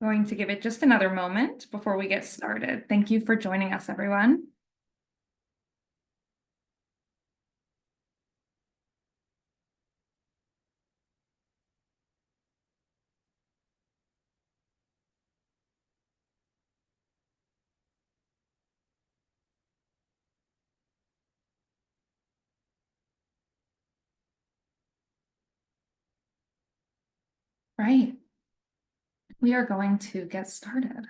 Going to give it just another moment before we get started. Thank you for joining us, everyone. Right. We are going to get started.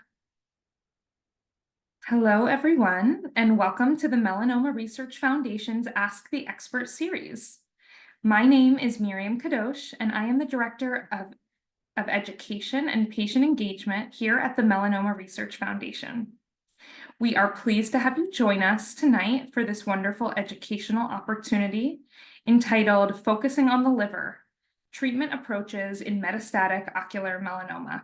Hello, everyone, and welcome to the Melanoma Research Foundation's Ask the Expert series. My name is Miriam Kadosh, and I am the Director of Education and Patient Engagement here at the Melanoma Research Foundation. We are pleased to have you join us tonight for this wonderful educational opportunity entitled Focusing on the Liver, Treatment Approaches in Metastatic Ocular Melanoma.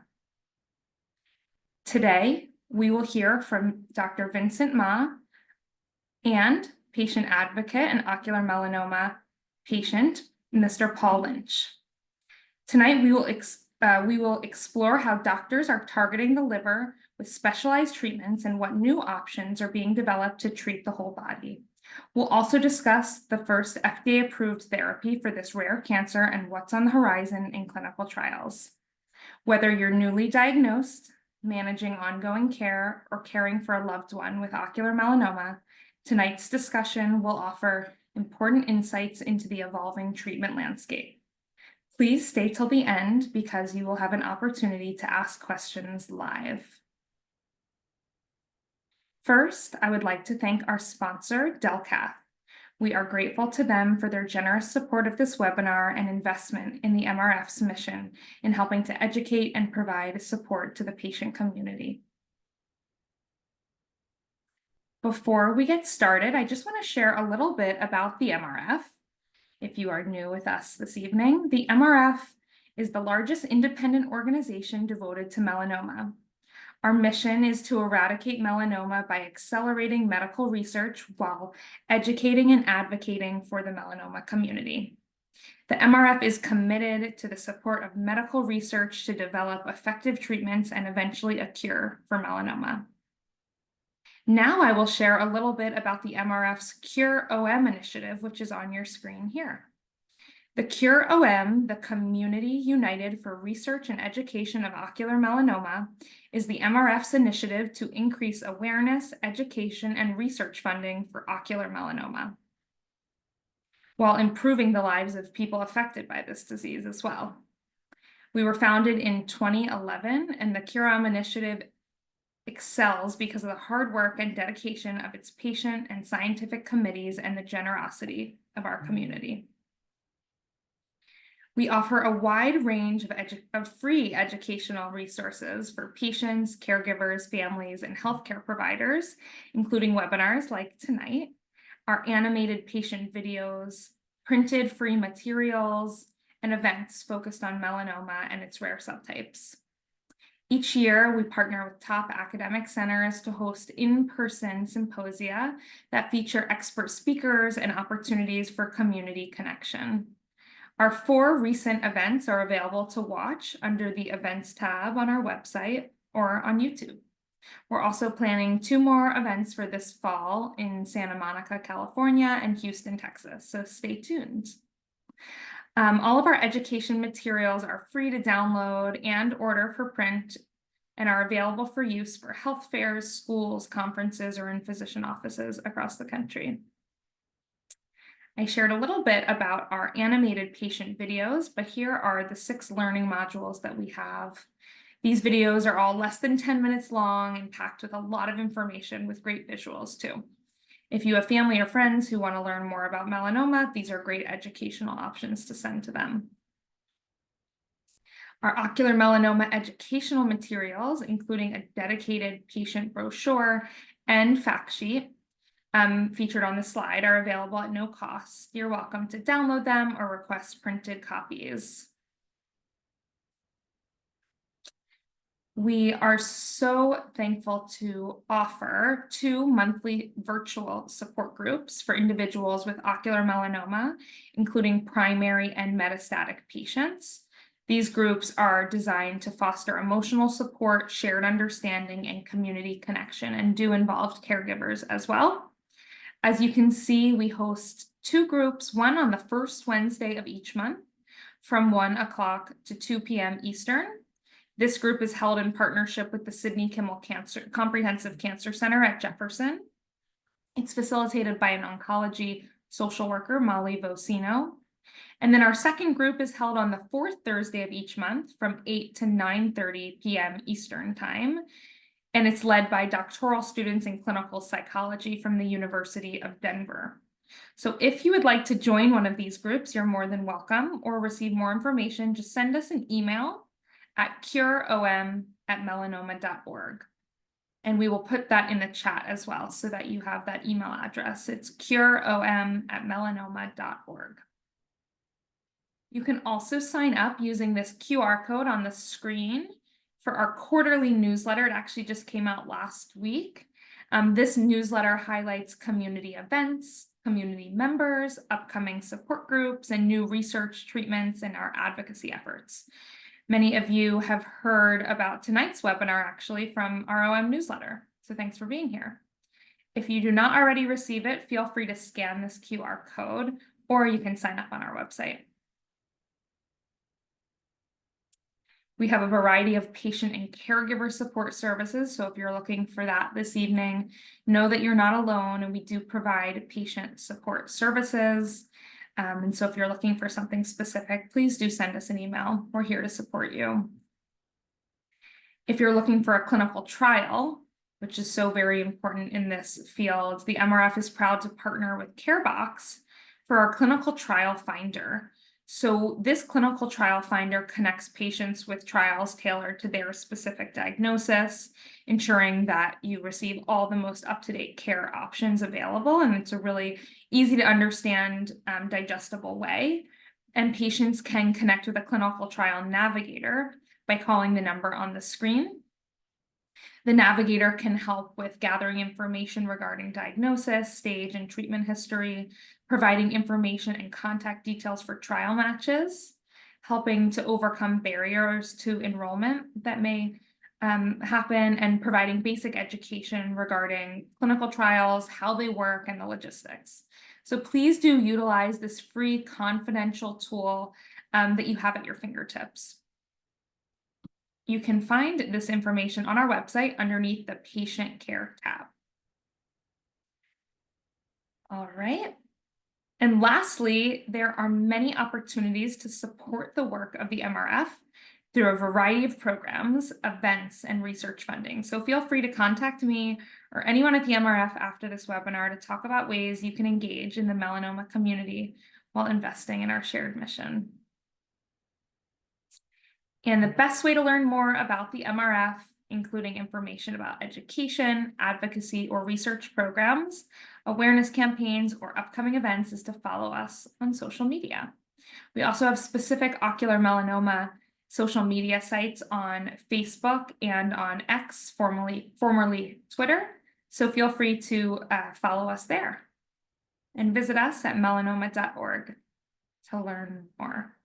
Today, we will hear from Dr. Vincent Ma and patient advocate and ocular melanoma patient, Mr. Paul Lynch. Tonight, we will explore how doctors are targeting the liver with specialized treatments and what new options are being developed to treat the whole body. We'll also discuss the first FDA-approved therapy for this rare cancer and what's on the horizon in clinical trials. Whether you're newly diagnosed, managing ongoing care, or caring for a loved one with ocular melanoma, tonight's discussion will offer important insights into the evolving treatment landscape. Please stay till the end because you will have an opportunity to ask questions live. First, I would like to thank our sponsor, Delcath. We are grateful to them for their generous support of this webinar and investment in the MRF's mission in helping to educate and provide support to the patient community. Before we get started, I just want to share a little bit about the MRF. If you are new with us this evening, the MRF is the largest independent organization devoted to melanoma. Our mission is to eradicate melanoma by accelerating medical research while educating and advocating for the melanoma community. The MRF is committed to the support of medical research to develop effective treatments and eventually a cure for melanoma. Now I will share a little bit about the MRF's Cure OM initiative, which is on your screen here. The Cure OM, the Community United for Research and Education of Ocular Melanoma, is the MRF's initiative to increase awareness, education, and research funding for ocular melanoma, while improving the lives of people affected by this disease as well. We were founded in 2011, and the Cure OM initiative excels because of the hard work and dedication of its patient and scientific committees and the generosity of our community. We offer a wide range of free educational resources for patients, caregivers, families, and healthcare providers, including webinars like tonight, our animated patient videos, printed free materials, and events focused on melanoma and its rare subtypes. Each year, we partner with top academic centers to host in-person symposia that feature expert speakers and opportunities for community connection. Our 4 recent events are available to watch under the Events tab on our website or on YouTube. We're also planning 2 more events for this fall in Santa Monica, California, and Houston, Texas, so stay tuned. All of our education materials are free to download and order for print and are available for use for health fairs, schools, conferences, or in physician offices across the country. I shared a little bit about our animated patient videos, but here are the 6 learning modules that we have. These videos are all less than 10 minutes long and packed with a lot of information with great visuals too. If you have family or friends who want to learn more about melanoma, these are great educational options to send to them. Our ocular melanoma educational materials, including a dedicated patient brochure and fact sheet, featured on the slide, are available at no cost. You're welcome to download them or request printed copies. We are so thankful to offer 2 monthly virtual support groups for individuals with ocular melanoma, including primary and metastatic patients. These groups are designed to foster emotional support, shared understanding, and community connection, and do involve caregivers as well. As you can see, we host 2 groups, one on the first Wednesday of each month from 1 o'clock to 2 p.m. Eastern. This group is held in partnership with the Sidney Kimmel Comprehensive Cancer Center at Jefferson. It's facilitated by an oncology social worker, Molly Vocino. And then our second group is held on the 4th Thursday of each month from 8 to 9:30 p.m. Eastern Time. And it's led by doctoral students in clinical psychology from the University of Denver. So if you would like to join one of these groups, you're more than welcome, or receive more information, just send us an email at cureom@melanoma.org. And we will put that in the chat as well so that you have that email address. It's cureom@melanoma.org. You can also sign up using this QR code on the screen for our quarterly newsletter. It actually just came out last week. This newsletter highlights community events, community members, upcoming support groups, and new research treatments and our advocacy efforts. Many of you have heard about tonight's webinar actually from our OM newsletter, so thanks for being here. If you do not already receive it, feel free to scan this QR code, or you can sign up on our website. We have a variety of patient and caregiver support services, so if you're looking for that this evening, know that you're not alone, and we do provide patient support services. And so if you're looking for something specific, please do send us an email. We're here to support you. If you're looking for a clinical trial, which is so very important in this field, the MRF is proud to partner with CareBox for our clinical trial finder. So this clinical trial finder connects patients with trials tailored to their specific diagnosis, ensuring that you receive all the most up-to-date care options available. And it's a really easy to understand, digestible way. And patients can connect with a clinical trial navigator by calling the number on the screen. The navigator can help with gathering information regarding diagnosis, stage, and treatment history, providing information and contact details for trial matches, helping to overcome barriers to enrollment that may happen, and providing basic education regarding clinical trials, how they work, and the logistics. So please do utilize this free confidential tool that you have at your fingertips. You can find this information on our website underneath the Patient Care tab. All right. And lastly, there are many opportunities to support the work of the MRF through a variety of programs, events, and research funding. So feel free to contact me or anyone at the MRF after this webinar to talk about ways you can engage in the melanoma community while investing in our shared mission. And the best way to learn more about the MRF, including information about education, advocacy, or research programs, awareness campaigns, or upcoming events, is to follow us on social media. We also have specific ocular melanoma social media sites on Facebook and on X, formerly Twitter. So feel free to follow us there. And visit us at melanoma.org to learn more.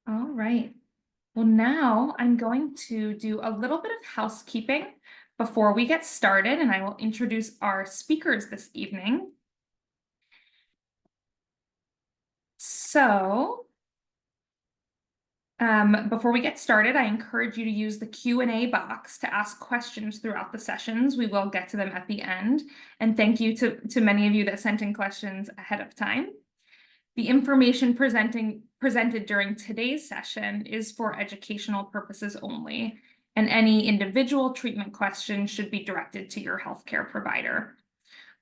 All right. Well, now I'm going to do a little bit of housekeeping before we get started, and I will introduce our speakers this evening. So, before we get started, I encourage you to use the Q&A box to ask questions throughout the sessions. We will get to them at the end. And thank you to many of you that sent in questions ahead of time. The information presented during today's session is for educational purposes only, and any individual treatment questions should be directed to your healthcare provider.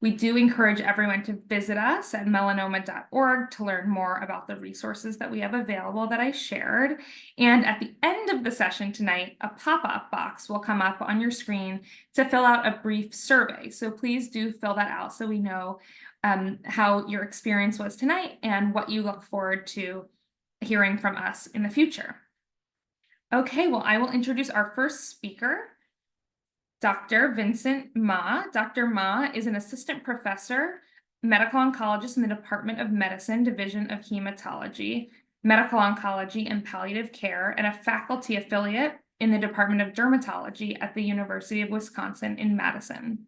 We do encourage everyone to visit us at melanoma.org to learn more about the resources that we have available that I shared. And at the end of the session tonight, a pop-up box will come up on your screen to fill out a brief survey. So please do fill that out so we know how your experience was tonight and what you look forward to hearing from us in the future. Okay, well, I will introduce our first speaker. Dr. Vincent Ma. Dr. Ma is an assistant professor, medical oncologist in the Department of Medicine, Division of Hematology, Medical Oncology, and Palliative Care, and a faculty affiliate in the Department of Dermatology at the University of Wisconsin in Madison.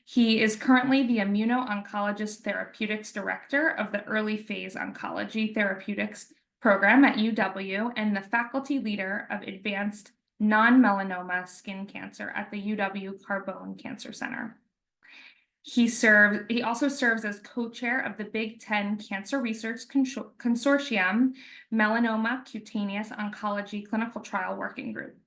He is currently the Immuno-Oncologist Therapeutics Director of the Early Phase Oncology Therapeutics Program at UW and the faculty leader of Advanced Non-Melanoma Skin Cancer at the UW Carbone Cancer Center. He also serves as co-chair of the Big Ten Cancer Research Consortium Melanoma Cutaneous Oncology Clinical Trial Working Group.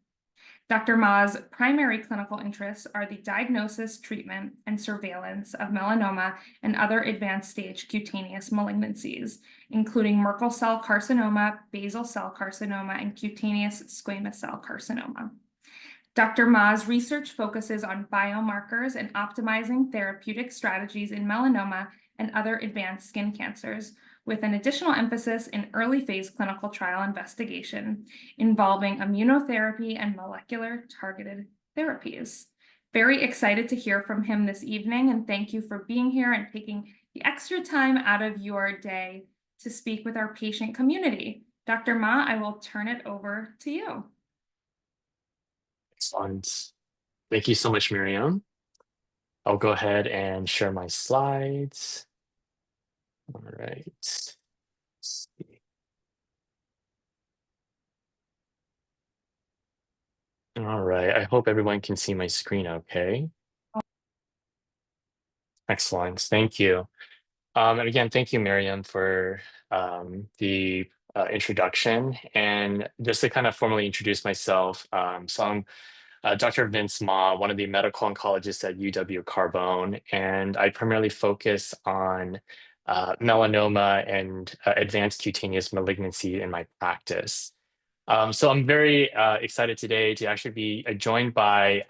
Dr. Ma's primary clinical interests are the diagnosis, treatment, and surveillance of melanoma and other advanced stage cutaneous malignancies, including Merkel cell carcinoma, basal cell carcinoma, and cutaneous squamous cell carcinoma. Dr. Ma's research focuses on biomarkers and optimizing therapeutic strategies in melanoma and other advanced skin cancers, with an additional emphasis in early phase clinical trial investigation involving immunotherapy and molecular targeted therapies. Very excited to hear from him this evening, and thank you for being here and taking the extra time out of your day to speak with our patient community. Dr. Ma, I will turn it over to you. Excellent. Thank you so much, Miriam. I'll go ahead and share my slides. All right. Let's see. All right. I hope everyone can see my screen okay. Excellent. Thank you. And again, thank you, Miriam, for the introduction. And just to kind of formally introduce myself, so I'm Dr. Vince Ma, one of the medical oncologists at UW Carbone, and I primarily focus on melanoma and advanced cutaneous malignancy in my practice. So I'm very excited today to actually be joined by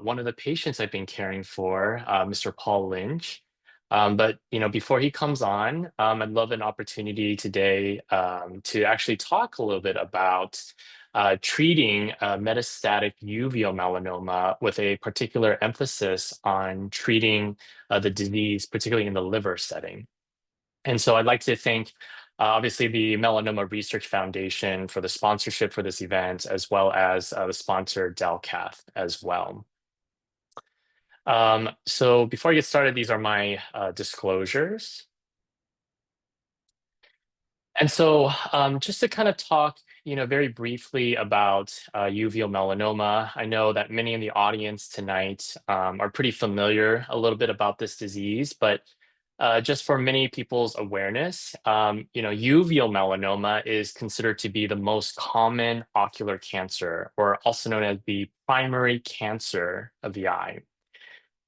one of the patients I've been caring for, Mr. Paul Lynch. But before he comes on, I'd love an opportunity today to actually talk a little bit about treating metastatic uveal melanoma with a particular emphasis on treating the disease, particularly in the liver setting. And so I'd like to thank, obviously, the Melanoma Research Foundation for the sponsorship for this event, as well as the sponsor, Delcath, as well. So before I get started, these are my disclosures. And so just to kind of talk, very briefly about uveal melanoma, I know that many in the audience tonight are pretty familiar a little bit about this disease, but just for many people's awareness, uveal melanoma is considered to be the most common ocular cancer, or also known as the primary cancer of the eye.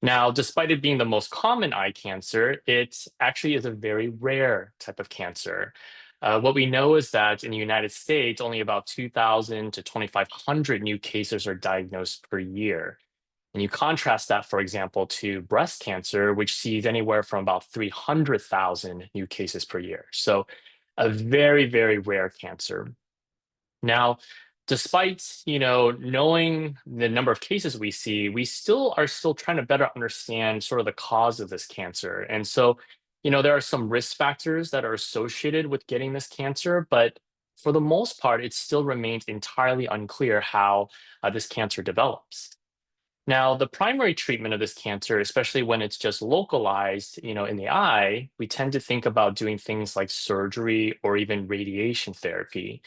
Now, despite it being the most common eye cancer, it actually is a very rare type of cancer. What we know is that in the United States, only about 2,000 to 2,500 new cases are diagnosed per year. And you contrast that, for example, to breast cancer, which sees anywhere from about 300,000 new cases per year. So a very, very rare cancer. Now, despite knowing the number of cases we see, we are still trying to better understand sort of the cause of this cancer. And so, there are some risk factors that are associated with getting this cancer, but for the most part, it still remains entirely unclear how this cancer develops. Now, the primary treatment of this cancer, especially when it's just localized, in the eye, we tend to think about doing things like surgery or even radiation therapy.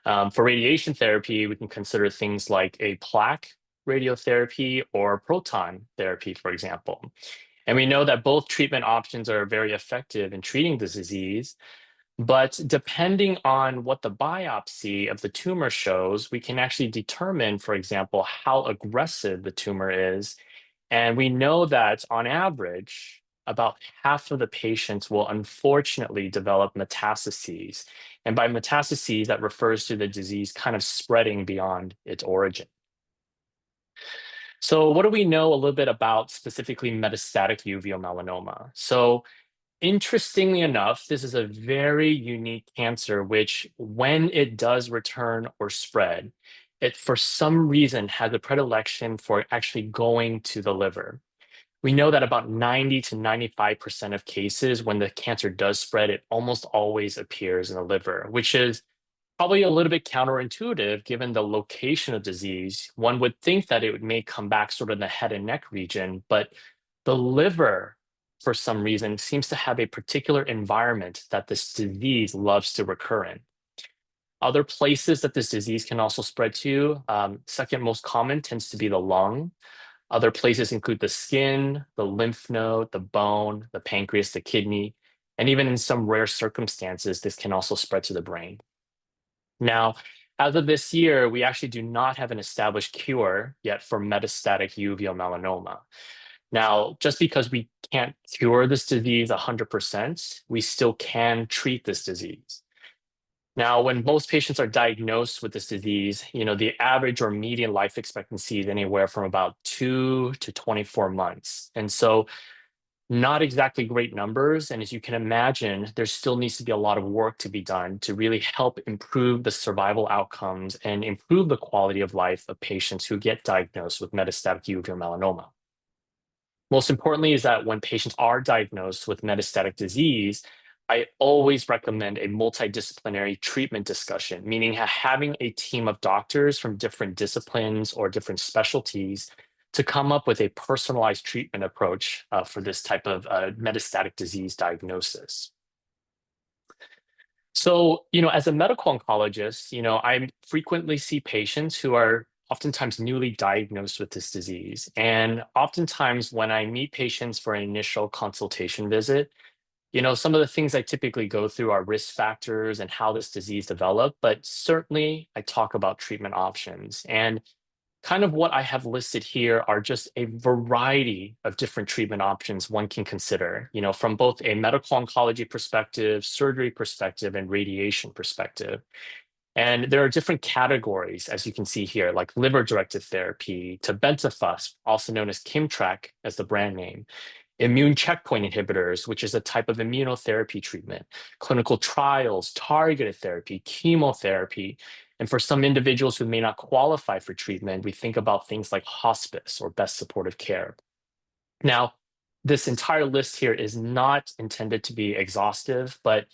For radiation therapy, we can consider things like a plaque radiotherapy or proton therapy, for example. And we know that both treatment options are very effective in treating this disease. But depending on what the biopsy of the tumor shows, we can actually determine, for example, how aggressive the tumor is. And we know that on average, about half of the patients will unfortunately develop metastases. And by metastases, that refers to the disease kind of spreading beyond its origin. So what do we know a little bit about specifically metastatic uveal melanoma? So interestingly enough, this is a very unique cancer, which when it does return or spread, it for some reason has a predilection for actually going to the liver. We know that about 90 to 95% of cases, when the cancer does spread, it almost always appears in the liver, which is probably a little bit counterintuitive given the location of disease. One would think that it may come back sort of in the head and neck region, but the liver, for some reason, seems to have a particular environment that this disease loves to recur in. Other places that this disease can also spread to, second most common tends to be the lung. Other places include the skin, the lymph node, the bone, the pancreas, the kidney, and even in some rare circumstances, this can also spread to the brain. Now, as of this year, we actually do not have an established cure yet for metastatic uveal melanoma. Now, just because we can't cure this disease 100%, we still can treat this disease. Now, when most patients are diagnosed with this disease, the average or median life expectancy is anywhere from about 2 to 24 months. And so not exactly great numbers. And as you can imagine, there still needs to be a lot of work to be done to really help improve the survival outcomes and improve the quality of life of patients who get diagnosed with metastatic uveal melanoma. Most importantly is that when patients are diagnosed with metastatic disease, I always recommend a multidisciplinary treatment discussion, meaning having a team of doctors from different disciplines or different specialties to come up with a personalized treatment approach for this type of metastatic disease diagnosis. So, as a medical oncologist, I frequently see patients who are oftentimes newly diagnosed with this disease. And oftentimes when I meet patients for an initial consultation visit, some of the things I typically go through are risk factors and how this disease developed, but certainly I talk about treatment options. And kind of what I have listed here are just a variety of different treatment options one can consider, from both a medical oncology perspective, surgery perspective, and radiation perspective. And there are different categories, as you can see here, like liver-directed therapy, tebentafusp, also known as Kimmtrak as the brand name, immune checkpoint inhibitors, which is a type of immunotherapy treatment, clinical trials, targeted therapy, chemotherapy. And for some individuals who may not qualify for treatment, we think about things like hospice or best supportive care. Now, this entire list here is not intended to be exhaustive, but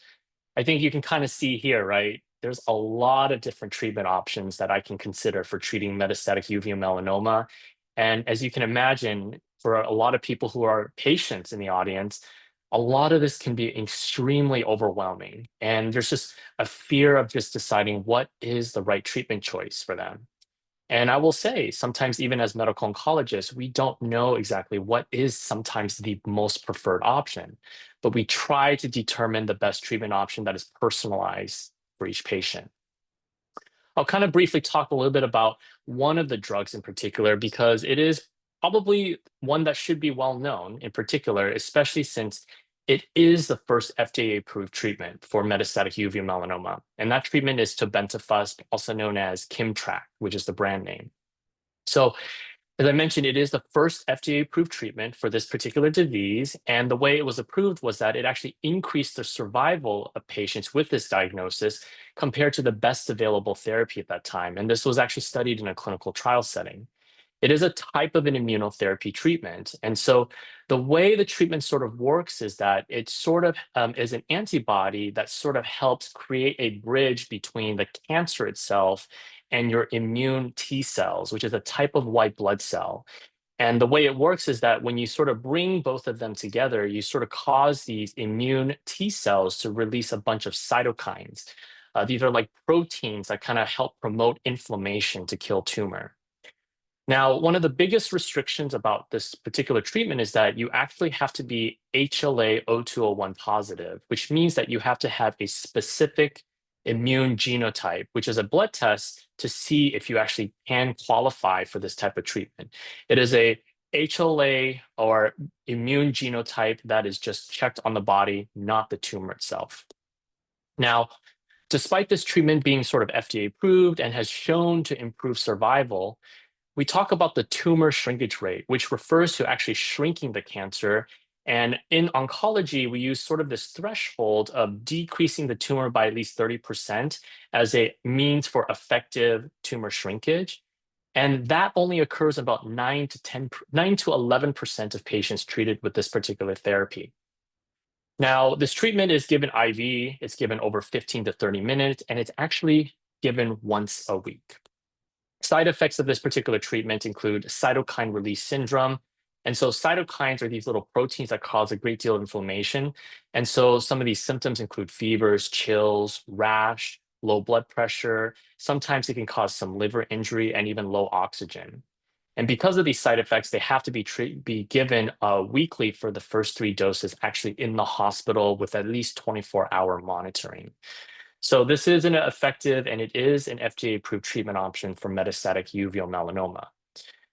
I think you can kind of see here, right? There's a lot of different treatment options that I can consider for treating metastatic uveal melanoma. And as you can imagine, for a lot of people who are patients in the audience, a lot of this can be extremely overwhelming. And there's just a fear of just deciding what is the right treatment choice for them. And I will say, sometimes even as medical oncologists, we don't know exactly what is sometimes the most preferred option, but we try to determine the best treatment option that is personalized for each patient. I'll kind of briefly talk a little bit about one of the drugs in particular, because it is probably one that should be well known in particular, especially since it is the first FDA-approved treatment for metastatic uveal melanoma. And that treatment is tebentafusp, also known as Kimmtrak, which is the brand name. So as I mentioned, it is the first FDA-approved treatment for this particular disease. And the way it was approved was that it actually increased the survival of patients with this diagnosis compared to the best available therapy at that time. And this was actually studied in a clinical trial setting. It is a type of an immunotherapy treatment. And so the way the treatment sort of works is that it sort of is an antibody that sort of helps create a bridge between the cancer itself and your immune T cells, which is a type of white blood cell. And the way it works is that when you sort of bring both of them together, you sort of cause these immune T cells to release a bunch of cytokines. These are like proteins that kind of help promote inflammation to kill tumor. Now, one of the biggest restrictions about this particular treatment is that you actually have to be HLA-O201 positive, which means that you have to have a specific immune genotype, which is a blood test to see if you actually can qualify for this type of treatment. It is a HLA or immune genotype that is just checked on the body, not the tumor itself. Now, despite this treatment being sort of FDA approved and has shown to improve survival, we talk about the tumor shrinkage rate, which refers to actually shrinking the cancer And in oncology, we use sort of this threshold of decreasing the tumor by at least 30% as a means for effective tumor shrinkage. And that only occurs about 9 to 11% of patients treated with this particular therapy. Now, this treatment is given IV, it's given over 15 to 30 minutes, and it's actually given once a week. Side effects of this particular treatment include cytokine release syndrome. And so cytokines are these little proteins that cause a great deal of inflammation. And so some of these symptoms include fevers, chills, rash, low blood pressure. Sometimes it can cause some liver injury and even low oxygen. And because of these side effects, they have to be given weekly for the first 3 doses, actually in the hospital with at least 24-hour monitoring. So this is an effective and it is an FDA-approved treatment option for metastatic uveal melanoma.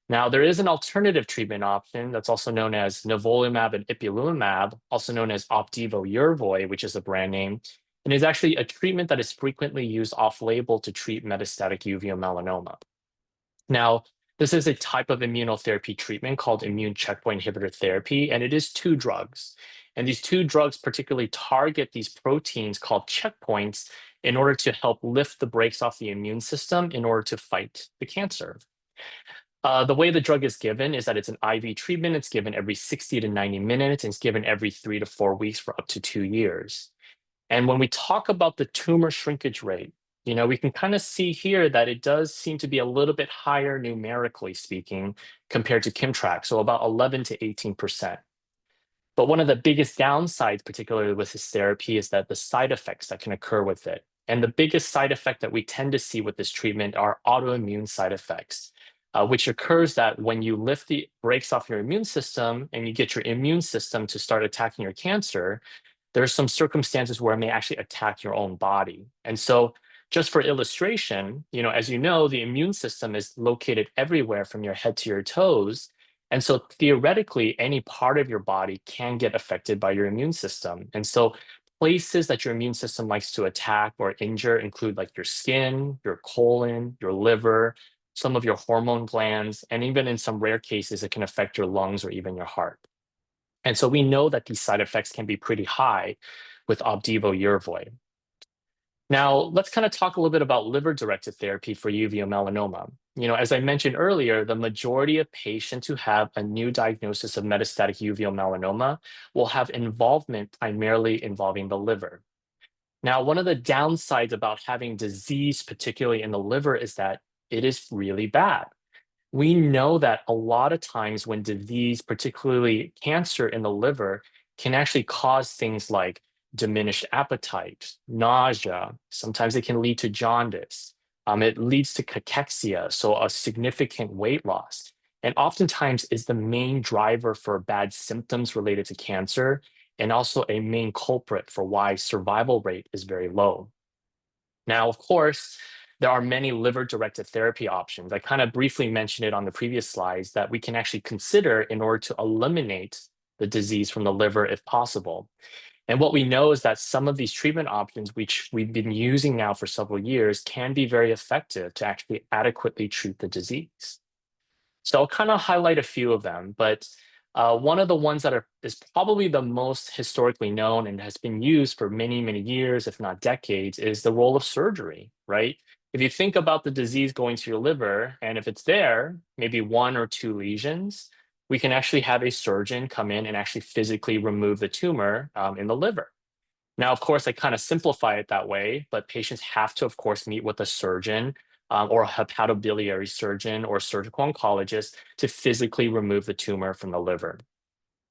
Now, there is an alternative treatment option that's also known as nivolumab and ipilimumab, also known as Opdivo Yervoy, which is a brand name, and is actually a treatment that is frequently used off-label to treat metastatic uveal melanoma. Now, this is a type of immunotherapy treatment called immune checkpoint inhibitor therapy, and it is 2 drugs. And these 2 drugs particularly target these proteins called checkpoints in order to help lift the brakes off the immune system in order to fight the cancer. The way the drug is given is that it's an IV treatment. It's given every 60 to 90 minutes, and it's given every 3 to 4 weeks for up to 2 years. And when we talk about the tumor shrinkage rate, we can kind of see here that it does seem to be a little bit higher numerically speaking compared to Kimtrack, so about 11 to 18%. But one of the biggest downsides, particularly with this therapy, is that the side effects that can occur with it. And the biggest side effect that we tend to see with this treatment are autoimmune side effects, which occurs that when you lift the brakes off your immune system and you get your immune system to start attacking your cancer, there are some circumstances where it may actually attack your own body. And so just for illustration, as you know, the immune system is located everywhere from your head to your toes. And so theoretically, any part of your body can get affected by your immune system. And so places that your immune system likes to attack or injure include like your skin, your colon, your liver, some of your hormone glands, and even in some rare cases, it can affect your lungs or even your heart. And so we know that these side effects can be pretty high with Opdivo Yervoy. Now, let's kind of talk a little bit about liver-directed therapy for uveal melanoma. As I mentioned earlier, the majority of patients who have a new diagnosis of metastatic uveal melanoma will have involvement primarily involving the liver. Now, one of the downsides about having disease, particularly in the liver, is that it is really bad. We know that a lot of times when disease, particularly cancer in the liver, can actually cause things like diminished appetite, nausea. Sometimes it can lead to jaundice. It leads to cachexia, so a significant weight loss. And oftentimes is the main driver for bad symptoms related to cancer, and also a main culprit for why survival rate is very low. Now, of course, there are many liver-directed therapy options. I kind of briefly mentioned it on the previous slides that we can actually consider in order to eliminate the disease from the liver if possible. And what we know is that some of these treatment options, which we've been using now for several years, can be very effective to actually adequately treat the disease. So I'll kind of highlight a few of them, but one of the ones that is probably the most historically known and has been used for many, many years, if not decades, is the role of surgery, right? If you think about the disease going to your liver, and if it's there, maybe 1 or 2 lesions, we can actually have a surgeon come in and actually physically remove the tumor in the liver. Now, of course, I kind of simplify it that way, but patients have to, of course, meet with a surgeon or a hepatobiliary surgeon or surgical oncologist to physically remove the tumor from the liver.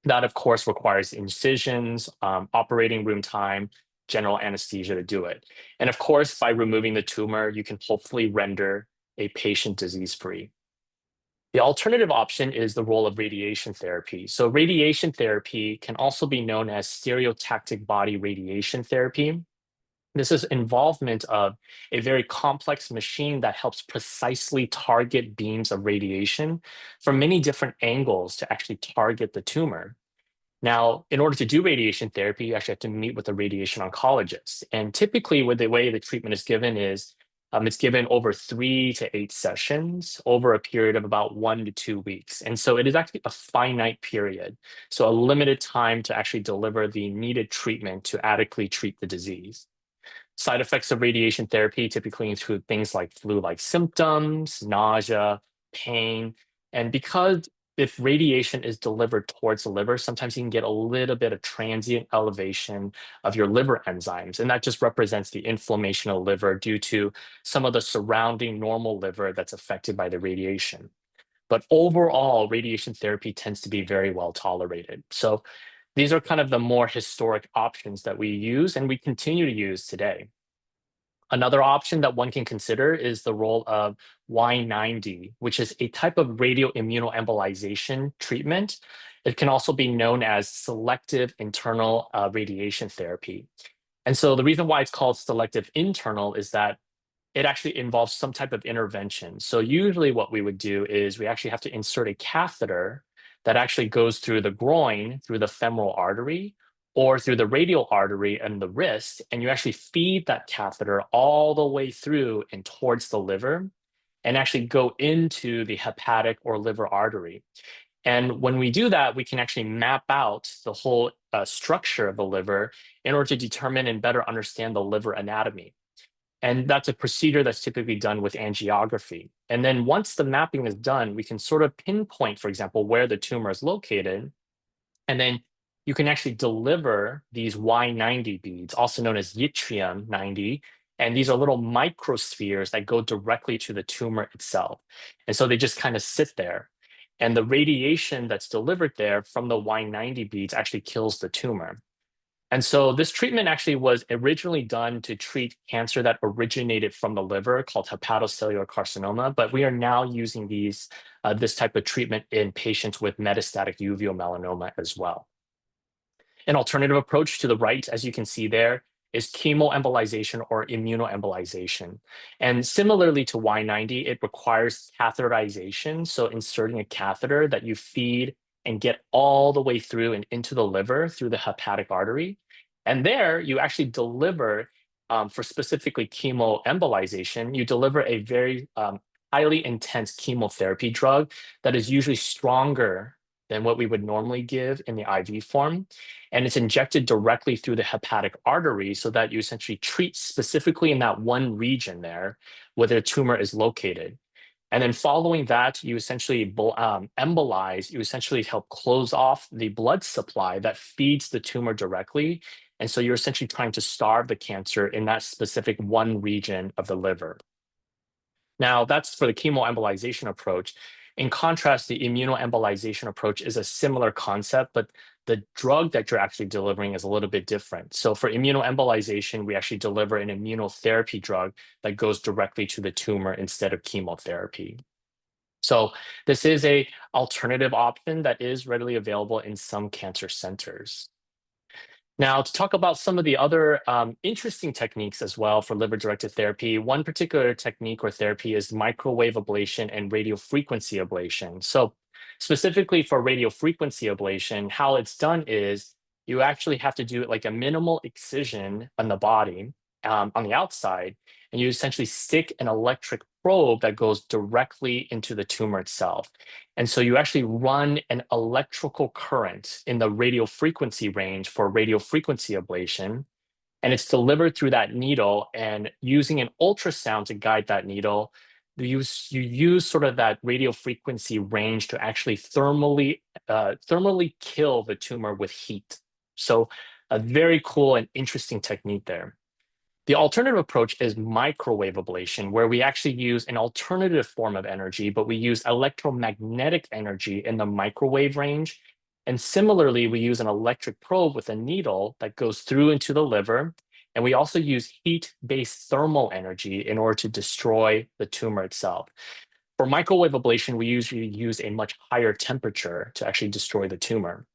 That, of course, requires incisions, operating room time, general anesthesia to do it. And of course, by removing the tumor, you can hopefully render a patient disease-free. The alternative option is the role of radiation therapy. So radiation therapy can also be known as stereotactic body radiation therapy. This is involvement of a very complex machine that helps precisely target beams of radiation from many different angles to actually target the tumor. Now, in order to do radiation therapy, you actually have to meet with a radiation oncologist. And typically, with the way the treatment is given is It's given over 3 to 8 sessions over a period of about 1 to 2 weeks. And so it is actually a finite period, so a limited time to actually deliver the needed treatment to adequately treat the disease. Side effects of radiation therapy typically include things like flu-like symptoms, nausea, pain, and because if radiation is delivered towards the liver, sometimes you can get a little bit of transient elevation of your liver enzymes, and that just represents the inflammation of the liver due to some of the surrounding normal liver that's affected by the radiation. But overall, radiation therapy tends to be very well tolerated. So these are kind of the more historic options that we use and we continue to use today. Another option that one can consider is the role of Y90, which is a type of radioimmunoembolization treatment. It can also be known as selective internal radiation therapy. And so the reason why it's called selective internal is that it actually involves some type of intervention. So usually what we would do is we actually have to insert a catheter that actually goes through the groin, through the femoral artery, or through the radial artery and the wrist, and you actually feed that catheter all the way through and towards the liver and actually go into the hepatic or liver artery. And when we do that, we can actually map out the whole structure of the liver in order to determine and better understand the liver anatomy. And that's a procedure that's typically done with angiography. And then once the mapping is done, we can sort of pinpoint, for example, where the tumor is located. And then you can actually deliver these Y90 beads, also known as yttrium 90. And these are little microspheres that go directly to the tumor itself. And so they just kind of sit there. And the radiation that's delivered there from the Y90 beads actually kills the tumor. And so this treatment actually was originally done to treat cancer that originated from the liver called hepatocellular carcinoma, but we are now using this type of treatment in patients with metastatic uveal melanoma as well. An alternative approach to the right, as you can see there, is chemoembolization or immunoembolization. And similarly to Y90, it requires catheterization, so inserting a catheter that you feed and get all the way through and into the liver through the hepatic artery. And there you actually deliver, for specifically chemoembolization, you deliver a very highly intense chemotherapy drug that is usually stronger than what we would normally give in the IV form. And it's injected directly through the hepatic artery so that you essentially treat specifically in that one region there where the tumor is located. And then following that, you essentially embolize, you essentially help close off the blood supply that feeds the tumor directly. And so you're essentially trying to starve the cancer in that specific one region of the liver. Now, that's for the chemoembolization approach. In contrast, the immunoembolization approach is a similar concept, but the drug that you're actually delivering is a little bit different. So for immunoembolization, we actually deliver an immunotherapy drug that goes directly to the tumor instead of chemotherapy. So this is an alternative option that is readily available in some cancer centers. Now, to talk about some of the other interesting techniques as well for liver-directed therapy, one particular technique or therapy is microwave ablation and radiofrequency ablation. So specifically for radiofrequency ablation, how it's done is you actually have to do like a minimal excision on the body on the outside, and you essentially stick an electric probe that goes directly into the tumor itself. And so you actually run an electrical current in the radio frequency range for radiofrequency ablation, and it's delivered through that needle. And using an ultrasound to guide that needle, you use sort of that radio frequency range to actually thermally kill the tumor with heat. So a very cool and interesting technique there. The alternative approach is microwave ablation, where we actually use an alternative form of energy, but we use electromagnetic energy in the microwave range. And similarly, we use an electric probe with a needle that goes through into the liver. And we also use heat-based thermal energy in order to destroy the tumor itself. For microwave ablation, we usually use a much higher temperature to actually destroy the tumor.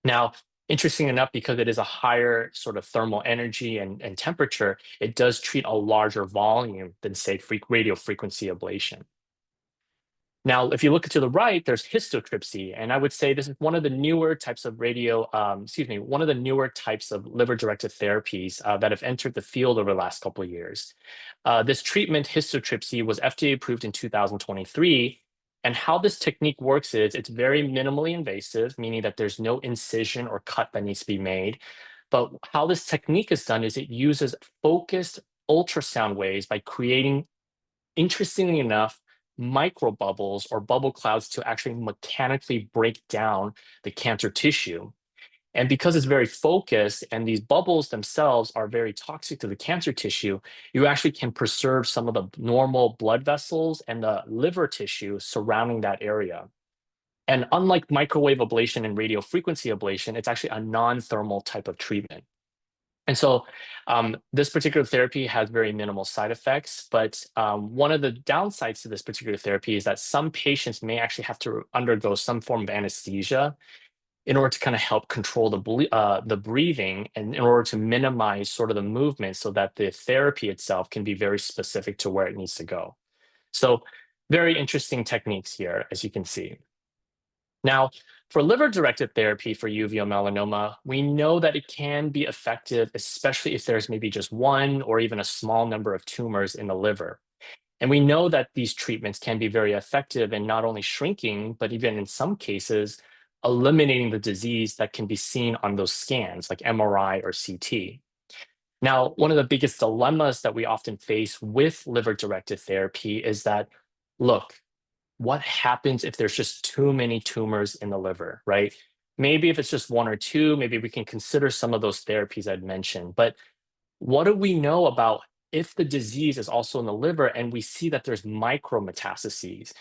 Now, interesting enough, because it is a higher sort of thermal energy and temperature, it does treat a larger volume than, say, radio frequency ablation. Now, if you look to the right, there's histotripsy, and I would say this is one of the newer types of one of the newer types of liver-directed therapies that have entered the field over the last couple of years. This treatment, histotripsy, was FDA approved in 2023, and how this technique works is it's very minimally invasive, meaning that there's no incision or cut that needs to be made. But how this technique is done is it uses focused ultrasound waves by creating, interestingly enough, micro bubbles or bubble clouds to actually mechanically break down the cancer tissue. And because it's very focused and these bubbles themselves are very toxic to the cancer tissue, you actually can preserve some of the normal blood vessels and the liver tissue surrounding that area. And unlike microwave ablation and radiofrequency ablation, it's actually a non-thermal type of treatment. And so this particular therapy has very minimal side effects, but one of the downsides to this particular therapy is that some patients may actually have to undergo some form of anesthesia in order to kind of help control the breathing and in order to minimize sort of the movement so that the therapy itself can be very specific to where it needs to go. So very interesting techniques here, as you can see. Now, for liver-directed therapy for uveal melanoma, we know that it can be effective, especially if there's maybe just one or even a small number of tumors in the liver. And we know that these treatments can be very effective in not only shrinking, but even in some cases, eliminating the disease that can be seen on those scans, like MRI or CT. Now, one of the biggest dilemmas that we often face with liver-directed therapy is that, look, what happens if there's just too many tumors in the liver, right? Maybe if it's just one or two, maybe we can consider some of those therapies I'd mentioned. But what do we know about if the disease is also in the liver and we see that there's micrometastases?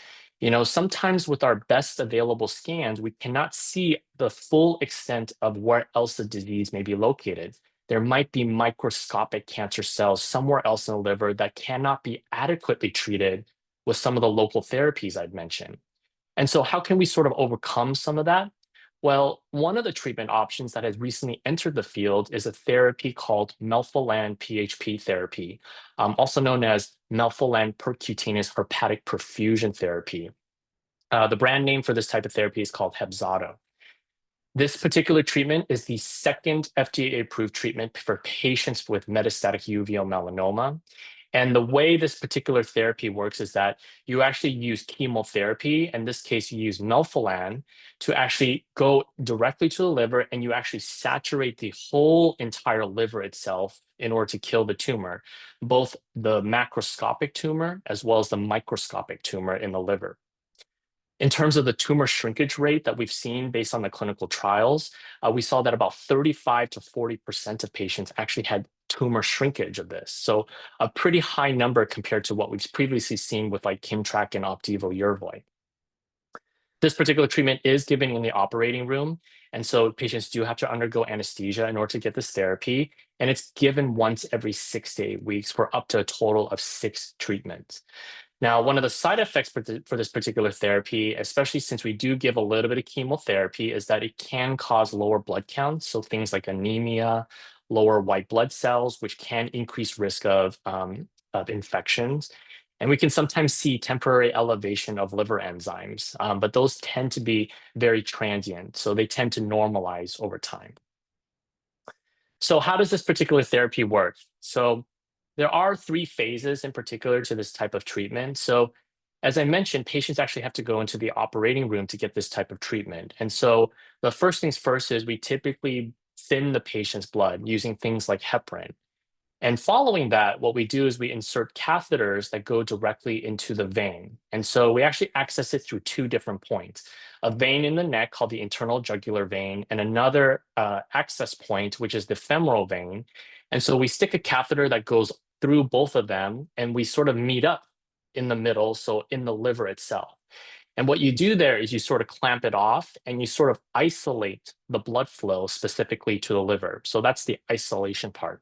Sometimes with our best available scans, we cannot see the full extent of where else the disease may be located. There might be microscopic cancer cells somewhere else in the liver that cannot be adequately treated with some of the local therapies I'd mentioned. And so how can we sort of overcome some of that? Well, one of the treatment options that has recently entered the field is a therapy called melphalan PHP therapy, also known as melphalan percutaneous hepatic perfusion therapy. The brand name for this type of therapy is called Hepzato. This particular treatment is the second FDA-approved treatment for patients with metastatic uveal melanoma. And the way this particular therapy works is that you actually use chemotherapy. In this case, you use melphalan to actually go directly to the liver, and you actually saturate the whole entire liver itself in order to kill the tumor, both the macroscopic tumor as well as the microscopic tumor in the liver. In terms of the tumor shrinkage rate that we've seen based on the clinical trials, we saw that about 35 to 40% of patients actually had tumor shrinkage of this. So a pretty high number compared to what we've previously seen with like Kimtrac and Opdivo Yervoy. This particular treatment is given in the operating room. And so patients do have to undergo anesthesia in order to get this therapy. And it's given once every 6 to 8 weeks for up to a total of 6 treatments. Now, one of the side effects for this particular therapy, especially since we do give a little bit of chemotherapy, is that it can cause lower blood counts. So things like anemia, lower white blood cells, which can increase risk of infections. And we can sometimes see temporary elevation of liver enzymes, but those tend to be very transient. So they tend to normalize over time. So how does this particular therapy work? So there are 3 phases in particular to this type of treatment. So as I mentioned, patients actually have to go into the operating room to get this type of treatment. And so the first things first is we typically thin the patient's blood using things like heparin. And following that, what we do is we insert catheters that go directly into the vein. And so we actually access it through 2 different points, a vein in the neck called the internal jugular vein, and another access point, which is the femoral vein. And so we stick a catheter that goes through both of them, and we sort of meet up in the middle, so in the liver itself. And what you do there is you sort of clamp it off and you sort of isolate the blood flow specifically to the liver. So that's the isolation part.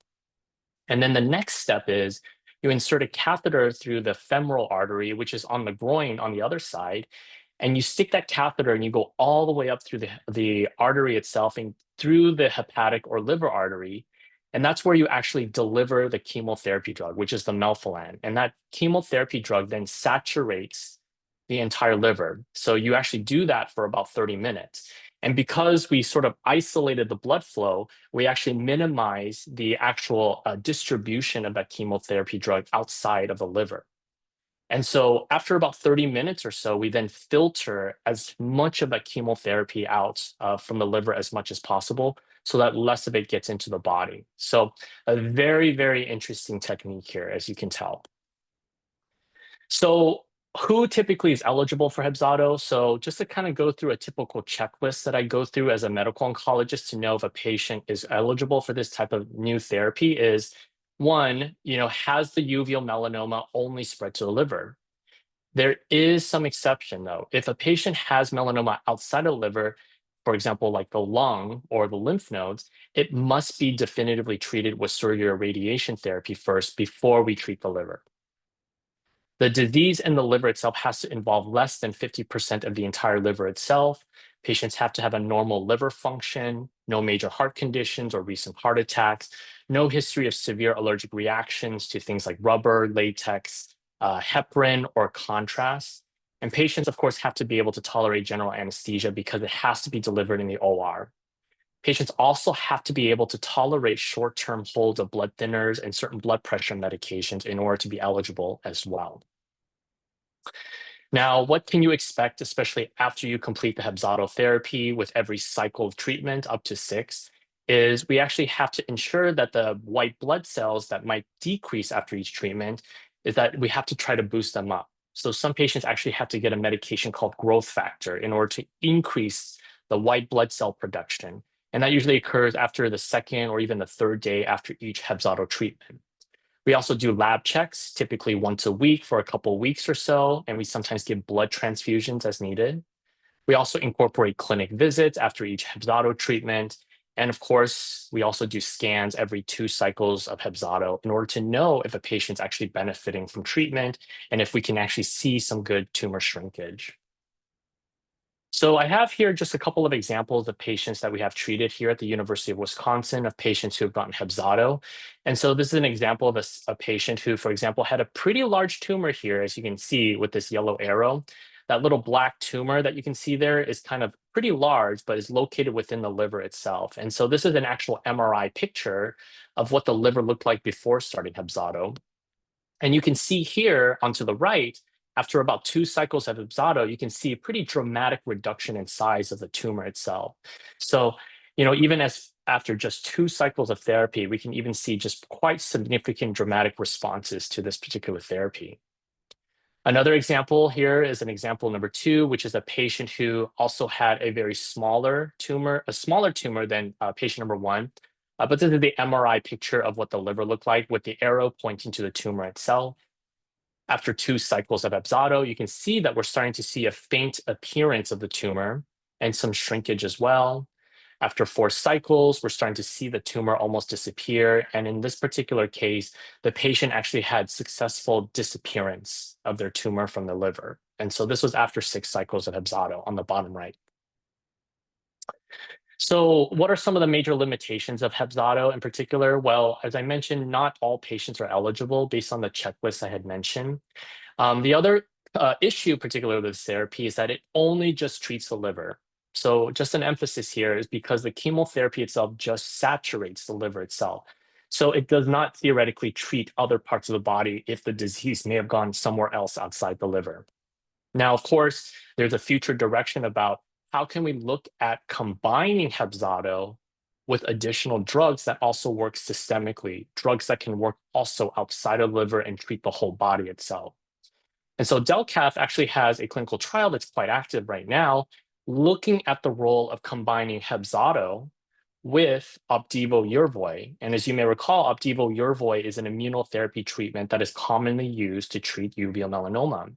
And then the next step is you insert a catheter through the femoral artery, which is on the groin on the other side, and you stick that catheter and you go all the way up through the artery itself and through the hepatic or liver artery. And that's where you actually deliver the chemotherapy drug, which is the melphalan. And that chemotherapy drug then saturates the entire liver. So you actually do that for about 30 minutes. And because we sort of isolated the blood flow, we actually minimize the actual distribution of that chemotherapy drug outside of the liver. And so after about 30 minutes or so, we then filter as much of that chemotherapy out from the liver as much as possible so that less of it gets into the body. So a very, very interesting technique here, as you can tell. So who typically is eligible for Hepzato? So just to kind of go through a typical checklist that I go through as a medical oncologist to know if a patient is eligible for this type of new therapy is one, has the uveal melanoma only spread to the liver? There is some exception though. If a patient has melanoma outside of the liver, for example, like the lung or the lymph nodes, it must be definitively treated with surgery or radiation therapy first before we treat the liver. The disease in the liver itself has to involve less than 50% of the entire liver itself. Patients have to have a normal liver function, no major heart conditions or recent heart attacks, no history of severe allergic reactions to things like rubber, latex, heparin, or contrast. And patients, of course, have to be able to tolerate general anesthesia because it has to be delivered in the OR. Patients also have to be able to tolerate short-term holds of blood thinners and certain blood pressure medications in order to be eligible as well. Now, what can you expect, especially after you complete the Hepzato therapy with every cycle of treatment up to 6, is we actually have to ensure that the white blood cells that might decrease after each treatment is that we have to try to boost them up. So some patients actually have to get a medication called growth factor in order to increase the white blood cell production. And that usually occurs after the second or even the third day after each Hepzato treatment. We also do lab checks, typically once a week for a couple of weeks or so, and we sometimes give blood transfusions as needed. We also incorporate clinic visits after each Hepzato treatment. And of course, we also do scans every 2 cycles of Hepzato in order to know if a patient's actually benefiting from treatment and if we can actually see some good tumor shrinkage. So I have here just a couple of examples of patients that we have treated here at the University of Wisconsin of patients who have gotten Hepzato. And so this is an example of a patient who, for example, had a pretty large tumor here, as you can see with this yellow arrow. That little black tumor that you can see there is kind of pretty large, but is located within the liver itself. And so this is an actual MRI picture of what the liver looked like before starting Hepzato. And you can see here onto the right, after about 2 cycles of Hepzato, you can see a pretty dramatic reduction in size of the tumor itself. So, even as after just 2 cycles of therapy, we can even see just quite significant dramatic responses to this particular therapy. Another example here is an example number 2, which is a patient who also had a very smaller tumor than patient number 1. But this is the MRI picture of what the liver looked like with the arrow pointing to the tumor itself. After 2 cycles of Hepzato, you can see that we're starting to see a faint appearance of the tumor and some shrinkage as well. After 4 cycles, we're starting to see the tumor almost disappear. And in this particular case, the patient actually had successful disappearance of their tumor from the liver. And so this was after 6 cycles of Hepzato on the bottom right. So what are some of the major limitations of Hepzato in particular? Well, as I mentioned, not all patients are eligible based on the checklist I had mentioned. The other issue, particularly with this therapy, is that it only just treats the liver. So just an emphasis here is because the chemotherapy itself just saturates the liver itself. So it does not theoretically treat other parts of the body if the disease may have gone somewhere else outside the liver. Now, of course, there's a future direction about how can we look at combining Hepzato with additional drugs that also work systemically, drugs that can work also outside of the liver and treat the whole body itself. And so Delcath actually has a clinical trial that's quite active right now, looking at the role of combining Hepzato with Opdivo Yervoy. And as you may recall, Opdivo Yervoy is an immunotherapy treatment that is commonly used to treat uveal melanoma.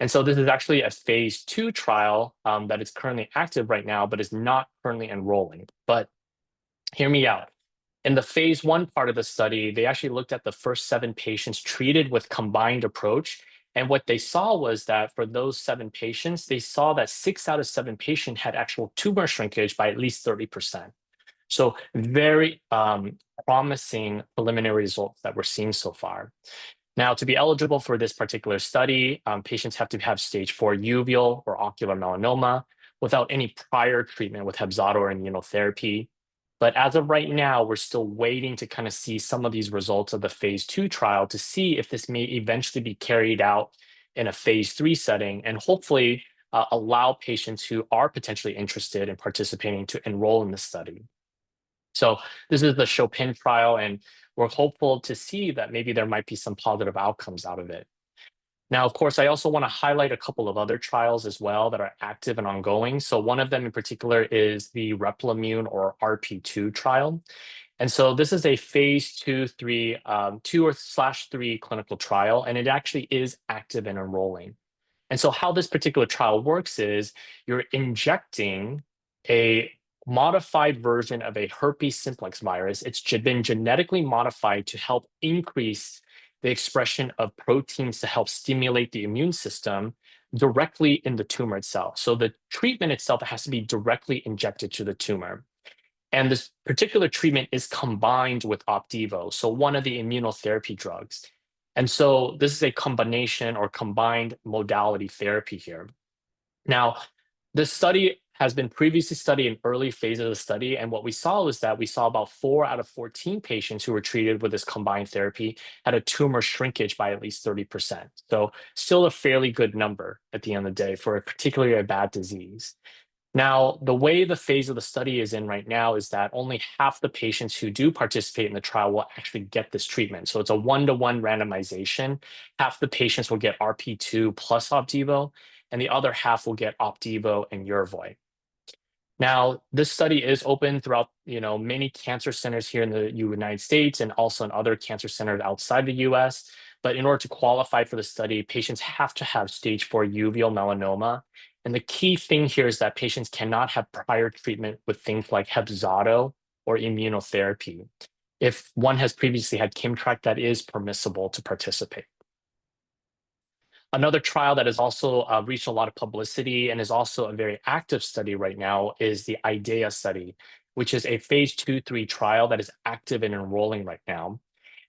And so this is actually a phase 2 trial that is currently active right now, but is not currently enrolling. But hear me out. In the phase 1 part of the study, they actually looked at the first 7 patients treated with combined approach. And what they saw was that for those 7 patients, they saw that 6 out of 7 patients had actual tumor shrinkage by at least 30%. So very promising preliminary results that we're seeing so far. Now, to be eligible for this particular study, patients have to have stage 4 uveal or ocular melanoma without any prior treatment with Hepzato or immunotherapy. But as of right now, we're still waiting to kind of see some of these results of the phase 2 trial to see if this may eventually be carried out in a phase 3 setting and hopefully allow patients who are potentially interested in participating to enroll in the study. So this is the Chopin trial, and we're hopeful to see that maybe there might be some positive outcomes out of it. Now, of course, I also want to highlight a couple of other trials as well that are active and ongoing. So one of them in particular is the Replimune or RP2 trial. And so this is a phase 2/3 clinical trial, and it actually is active and enrolling. And so how this particular trial works is you're injecting a modified version of a herpes simplex virus. It's been genetically modified to help increase the expression of proteins to help stimulate the immune system directly in the tumor itself. So the treatment itself has to be directly injected to the tumor. And this particular treatment is combined with Opdivo, so one of the immunotherapy drugs. And so this is a combination or combined modality therapy here. Now, this study has been previously studied in early phases of the study, and what we saw was that we saw about 4 out of 14 patients who were treated with this combined therapy had a tumor shrinkage by at least 30%. So still a fairly good number at the end of the day for particularly a bad disease. Now, the way the phase of the study is in right now is that only half the patients who do participate in the trial will actually get this treatment. So it's a 1-to-1 randomization. Half the patients will get RP2 plus Opdivo, and the other half will get Opdivo and Yervoy. Now, this study is open throughout, many cancer centers here in the United States and also in other cancer centers outside the US. But in order to qualify for the study, patients have to have stage 4 uveal melanoma. And the key thing here is that patients cannot have prior treatment with things like Hepzato or immunotherapy. If one has previously had Kimmtrak, that is permissible to participate. Another trial that has also reached a lot of publicity and is also a very active study right now is the IDEA study, which is a phase 2/3 trial that is active and enrolling right now.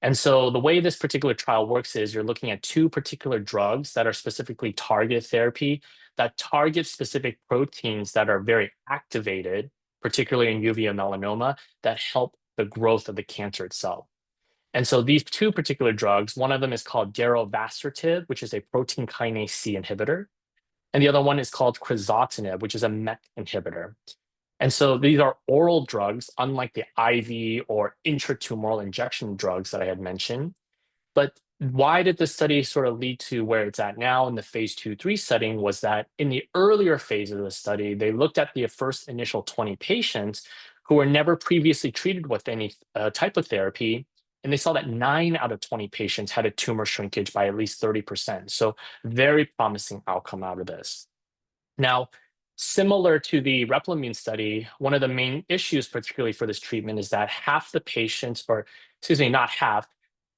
And so the way this particular trial works is you're looking at 2 particular drugs that are specifically targeted therapy that target specific proteins that are very activated, particularly in uveal melanoma, that help the growth of the cancer itself. And so these 2 particular drugs, one of them is called darovasertib, which is a protein kinase C inhibitor, and the other one is called crizotinib, which is a MEK inhibitor. And so these are oral drugs, unlike the IV or intratumoral injection drugs that I had mentioned. But why did the study sort of lead to where it's at now in the phase 2/3 setting was that in the earlier phase of the study, they looked at the first initial 20 patients who were never previously treated with any type of therapy, and they saw that 9 out of 20 patients had a tumor shrinkage by at least 30%. So very promising outcome out of this. Now, similar to the Replimune study, one of the main issues, particularly for this treatment, is that half the patients, or excuse me, not half,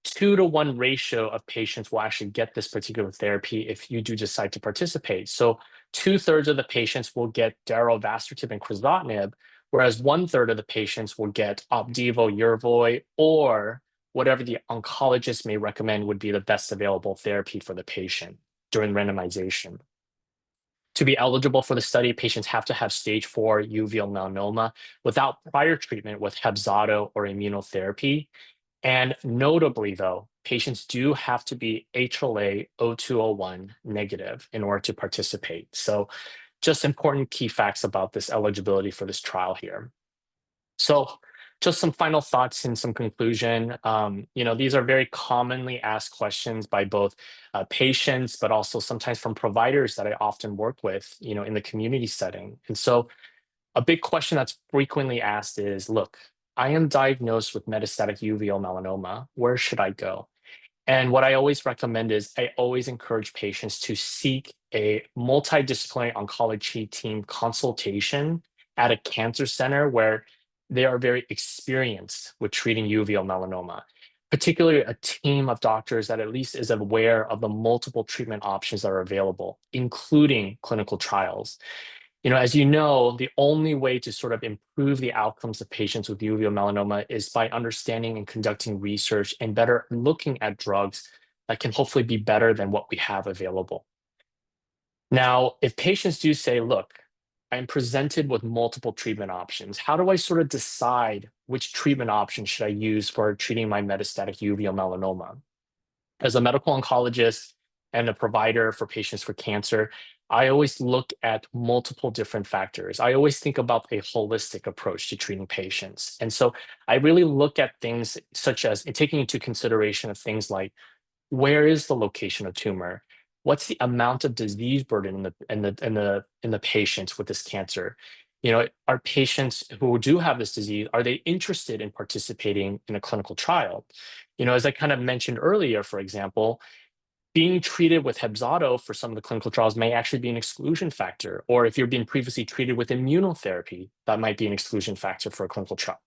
2-to-1 ratio of patients will actually get this particular therapy if you do decide to participate. So 2/3 of the patients will get darovasertib and crizotinib, whereas 1/3 of the patients will get Opdivo, Yervoy, or whatever the oncologist may recommend would be the best available therapy for the patient during randomization. To be eligible for the study, patients have to have stage 4 uveal melanoma without prior treatment with Hepzato or immunotherapy. And notably, though, patients do have to be HLA-O201 negative in order to participate. So just important key facts about this eligibility for this trial here. So just some final thoughts and some conclusion. These are very commonly asked questions by both patients, but also sometimes from providers that I often work with, in the community setting. And so a big question that's frequently asked is, look, I am diagnosed with metastatic uveal melanoma. Where should I go? And what I always recommend is I always encourage patients to seek a multidisciplinary oncology team consultation at a cancer center where they are very experienced with treating uveal melanoma, particularly a team of doctors that at least is aware of the multiple treatment options that are available, including clinical trials. As you know, the only way to sort of improve the outcomes of patients with uveal melanoma is by understanding and conducting research and better looking at drugs that can hopefully be better than what we have available. Now, if patients do say, look, I'm presented with multiple treatment options, how do I sort of decide which treatment option should I use for treating my metastatic uveal melanoma? As a medical oncologist and a provider for patients for cancer, I always look at multiple different factors. I always think about a holistic approach to treating patients. And so I really look at things such as taking into consideration of things like, where is the location of tumor? What's the amount of disease burden in the patients with this cancer? Are patients who do have this disease, are they interested in participating in a clinical trial? As I kind of mentioned earlier, for example, being treated with Hepzato for some of the clinical trials may actually be an exclusion factor. Or if you're being previously treated with immunotherapy, that might be an exclusion factor for a clinical trial.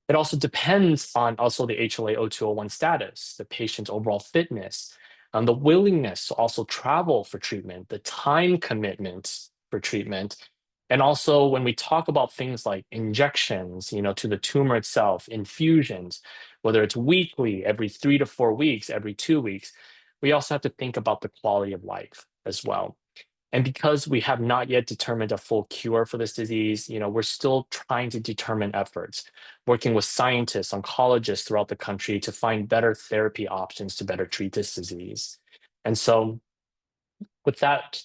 It also depends on also the HLA-A*02:01 status, the patient's overall fitness, the willingness to also travel for treatment, the time commitment for treatment. And also when we talk about things like injections, to the tumor itself, infusions, whether it's weekly, every 3 to 4 weeks, every 2 weeks, we also have to think about the quality of life as well. And because we have not yet determined a full cure for this disease, we're still trying to determine efforts, working with scientists, oncologists throughout the country to find better therapy options to better treat this disease. And so with that,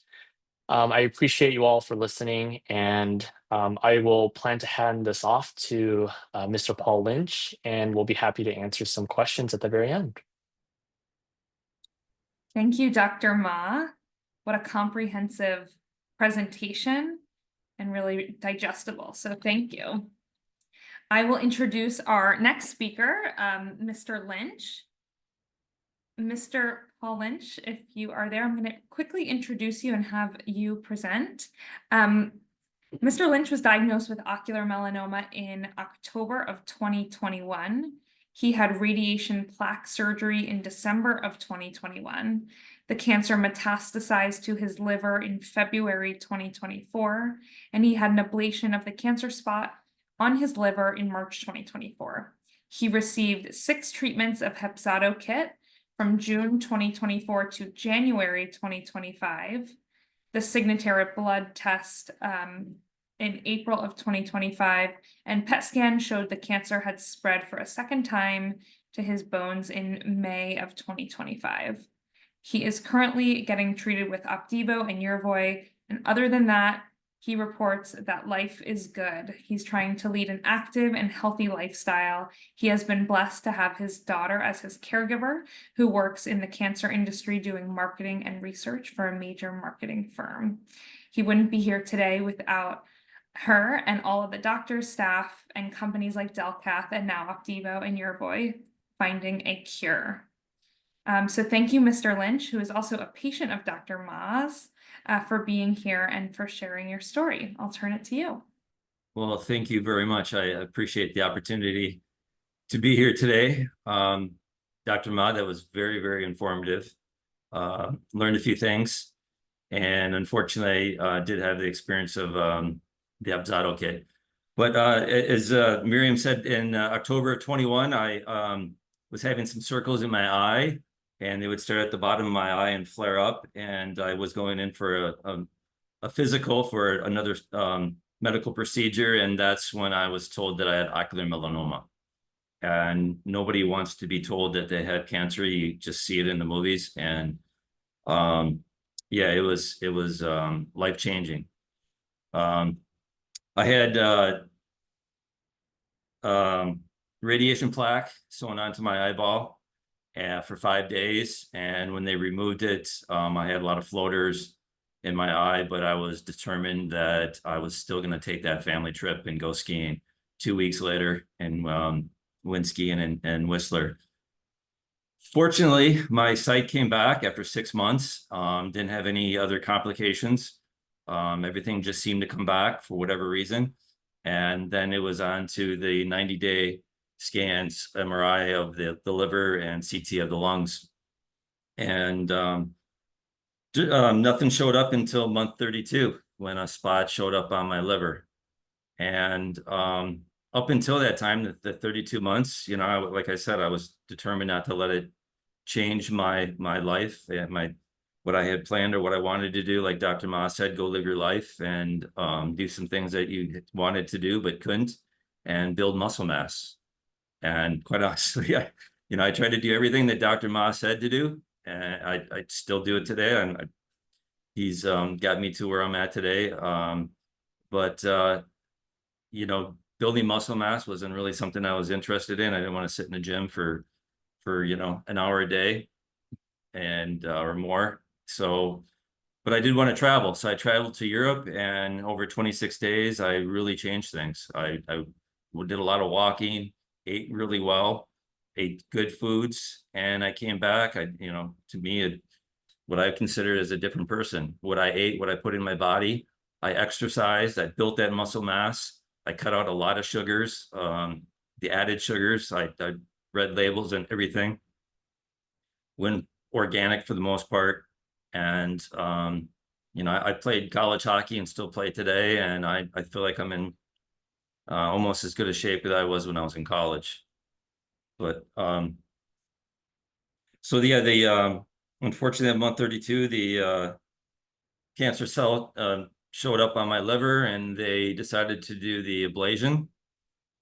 I appreciate you all for listening, and I will plan to hand this off to Mr. Paul Lynch, and we'll be happy to answer some questions at the very end. Thank you, Dr. Ma. What a comprehensive presentation and really digestible. So thank you. I will introduce our next speaker, Mr. Lynch. Mr. Paul Lynch, if you are there, I'm going to quickly introduce you and have you present. Mr. Lynch was diagnosed with ocular melanoma in October of 2021. He had radiation plaque surgery in December of 2021. The cancer metastasized to his liver in February 2024, and he had an ablation of the cancer spot on his liver in March 2024. He received 6 treatments of Hepzato kit from June 2024 to January 2025. The Signatera blood test in April of 2025, and PET scan showed the cancer had spread for a second time to his bones in May of 2025. He is currently getting treated with Opdivo and Yervoy, and other than that, he reports that life is good. He's trying to lead an active and healthy lifestyle. He has been blessed to have his daughter as his caregiver, who works in the cancer industry doing marketing and research for a major marketing firm. He wouldn't be here today without her and all of the doctors, staff, and companies like Delcath and now Opdivo and Yervoy finding a cure. So thank you, Mr. Lynch, who is also a patient of Dr. Ma's, for being here and for sharing your story. I'll turn it to you. Well, thank you very much. I appreciate the opportunity to be here today. Dr. Ma, that was very, very informative. Learned a few things, and unfortunately, did have the experience of the Hepzato kit. But as Miriam said, in October of 21, I was having some circles in my eye, and they would start at the bottom of my eye and flare up. And I was going in for a physical for another medical procedure. And that's when I was told that I had ocular melanoma. And nobody wants to be told that they had cancer. You just see it in the movies. And yeah, it was life-changing. I had radiation plaque sewn onto my eyeball for 5 days. And when they removed it, I had a lot of floaters in my eye, but I was determined that I was still going to take that family trip and go skiing 2 weeks later and went skiing in Whistler. Fortunately, my sight came back after 6 months. Didn't have any other complications. Everything just seemed to come back for whatever reason. And then it was on to the 90-day scans, MRI of the liver and CT of the lungs. And nothing showed up until month 32 when a spot showed up on my liver. And up until that time, the 32 months, like I said, I was determined not to let it change my life and what I had planned or what I wanted to do. Like Dr. Ma said, go live your life and do some things that you wanted to do but couldn't, and build muscle mass. And quite honestly, I tried to do everything that Dr. Ma said to do, and I still do it today. And he's got me to where I'm at today. But building muscle mass wasn't really something I was interested in. I didn't want to sit in the gym for an hour a day and or more. So, but I did want to travel. So I traveled to Europe, and over 26 days, I really changed things. I did a lot of walking, ate really well, ate good foods, and I came back. To me, what I consider as a different person. What I ate, what I put in my body. I exercised. I built that muscle mass. I cut out a lot of sugars, the added sugars. I read labels and everything. Went organic for the most part. And, I played college hockey and still play today. And I feel like I'm in almost as good a shape as I was when I was in college. But so yeah, unfortunately at month 32, the cancer cell showed up on my liver, and they decided to do the ablation,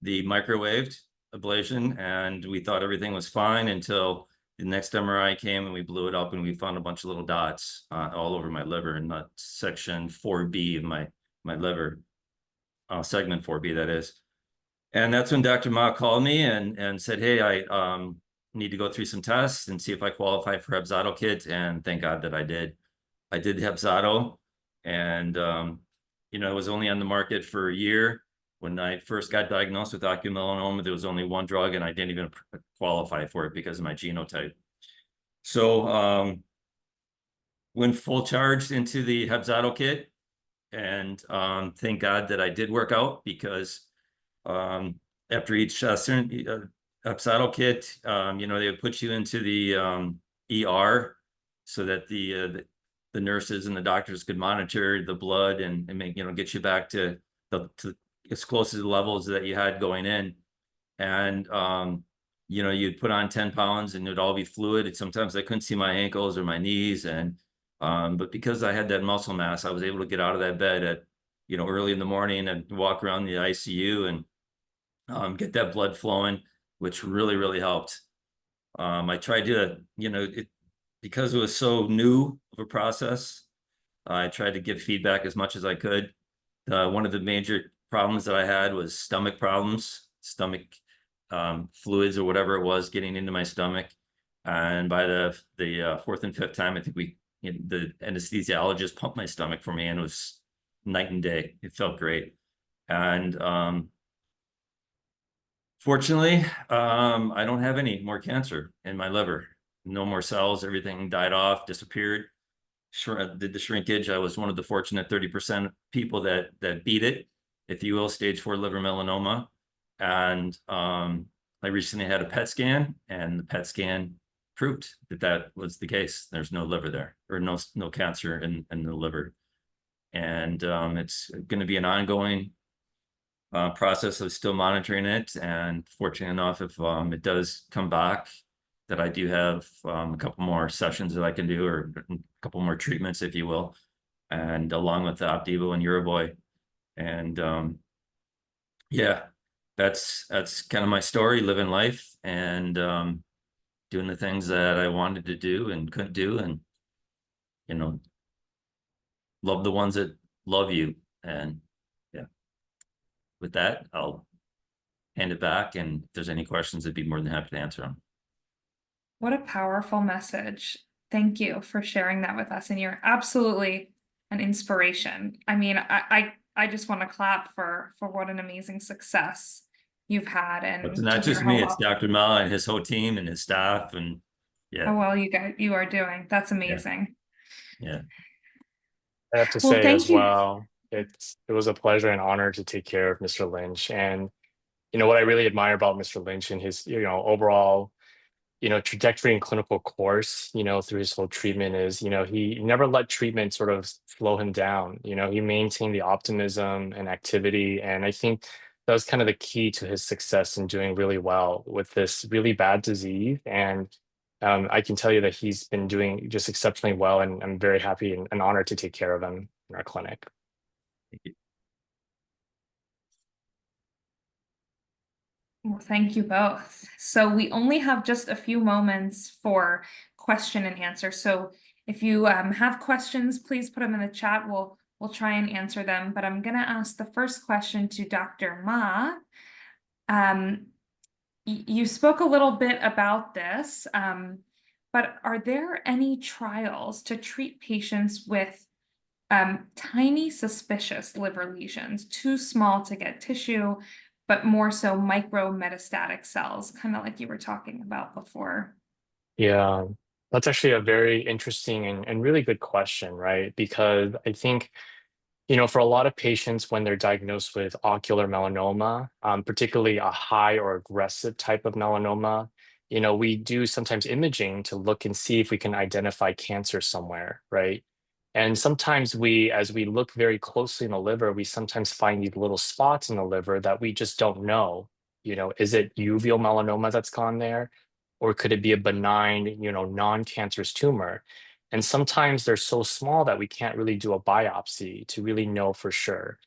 the microwaved ablation, and we thought everything was fine until the next MRI came, and we blew it up, and we found a bunch of little dots all over my liver in that section 4B of my liver, segment 4B, that is. And that's when Dr. Ma called me and said, hey, I need to go through some tests and see if I qualify for Hepzato kit. And thank God that I did. I did Hepzato, and it was only on the market for a year. When I first got diagnosed with ocular melanoma, there was only one drug, and I didn't even qualify for it because of my genotype. So went full charged into the Hepzato kit, and thank God that I did work out, because after each Hepzato kit, they would put you into the ER so that the nurses and the doctors could monitor the blood and make, get you back to as close to the levels that you had going in. And, you'd put on 10 pounds and it'd all be fluid. Sometimes I couldn't see my ankles or my knees. But because I had that muscle mass, I was able to get out of that bed at, early in the morning and walk around the ICU and get that blood flowing, which really, really helped. I tried to, because it was so new of a process, I tried to give feedback as much as I could. One of the major problems that I had was stomach problems, stomach fluids or whatever it was getting into my stomach. And by the fourth and fifth time, I think the anesthesiologist pumped my stomach for me, and it was night and day. It felt great. And fortunately, I don't have any more cancer in my liver. No more cells. Everything died off, disappeared. Did the shrinkage. I was one of the fortunate 30% people that beat it, if you will, stage 4 liver melanoma. And I recently had a PET scan, and the PET scan proved that was the case. There's no liver there, or no cancer in the liver. And it's going to be an ongoing process of still monitoring it. And fortunate enough, if it does come back, that I do have a couple more sessions that I can do, or a couple more treatments, if you will, and along with the Opdivo and Uraboy. And yeah, that's kind of my story, living life and doing the things that I wanted to do and couldn't do, and love the ones that love you. And yeah, with that, I'll hand it back, and if there's any questions, I'd be more than happy to answer them. What a powerful message. Thank you for sharing that with us. And you're absolutely an inspiration. I mean, I just want to clap for what an amazing success you've had. And it's not just me, it's Dr. Ma and his whole team and his staff, and yeah. How well you are doing. That's amazing. Yeah. I have to say as well, it was a pleasure and honor to take care of Mr. Lynch. And what I really admire about Mr. Lynch and his overall trajectory and clinical course through his whole treatment is he never let treatment sort of slow him down. He maintained the optimism and activity, and I think that was kind of the key to his success in doing really well with this really bad disease. And I can tell you that he's been doing just exceptionally well, and I'm very happy and honored to take care of him in our clinic. Thank you. Well, thank you both. So we only have just a few moments for question and answer. So if you have questions, please put them in the chat. We'll try and answer them. But I'm going to ask the first question to Dr. Ma. You spoke a little bit about this, but are there any trials to treat patients with tiny suspicious liver lesions, too small to get tissue, but more so micro metastatic cells, kind of like you were talking about before? Yeah, that's actually a very interesting and really good question, right? Because I think, for a lot of patients, when they're diagnosed with ocular melanoma, particularly a high or aggressive type of melanoma, we do sometimes imaging to look and see if we can identify cancer somewhere, right? And sometimes as we look very closely in the liver, we sometimes find these little spots in the liver that we just don't know. Is it uveal melanoma that's gone there? Or could it be a benign, non-cancerous tumor? And sometimes they're so small that we can't really do a biopsy to really know for sure.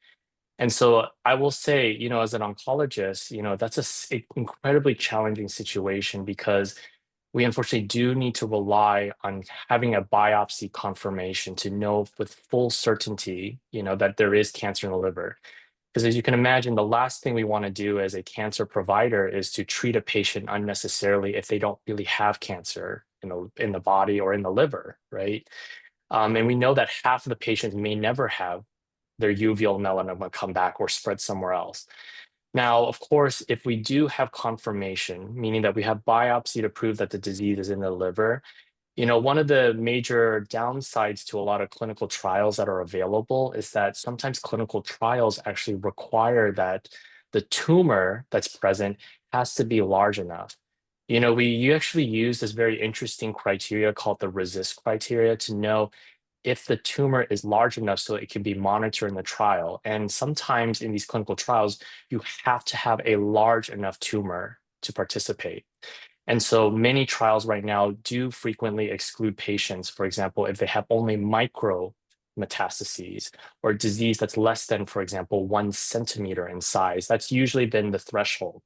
And so I will say, as an oncologist, that's incredibly challenging situation, because we unfortunately do need to rely on having a biopsy confirmation to know with full certainty, that there is cancer in the liver. Because as you can imagine, the last thing we want to do as a cancer provider is to treat a patient unnecessarily if they don't really have cancer in the body or in the liver, right? And we know that half of the patients may never have their uveal melanoma come back or spread somewhere else. Now, of course, if we do have confirmation, meaning that we have biopsy to prove that the disease is in the liver, one of the major downsides to a lot of clinical trials that are available is that sometimes clinical trials actually require that the tumor that's present has to be large enough. You actually use this very interesting criteria called the RECIST criteria to know if the tumor is large enough so it can be monitored in the trial. And sometimes in these clinical trials, you have to have a large enough tumor to participate. And so many trials right now do frequently exclude patients, for example, if they have only micro metastases or disease that's less than, for example, 1 centimeter in size. That's usually been the threshold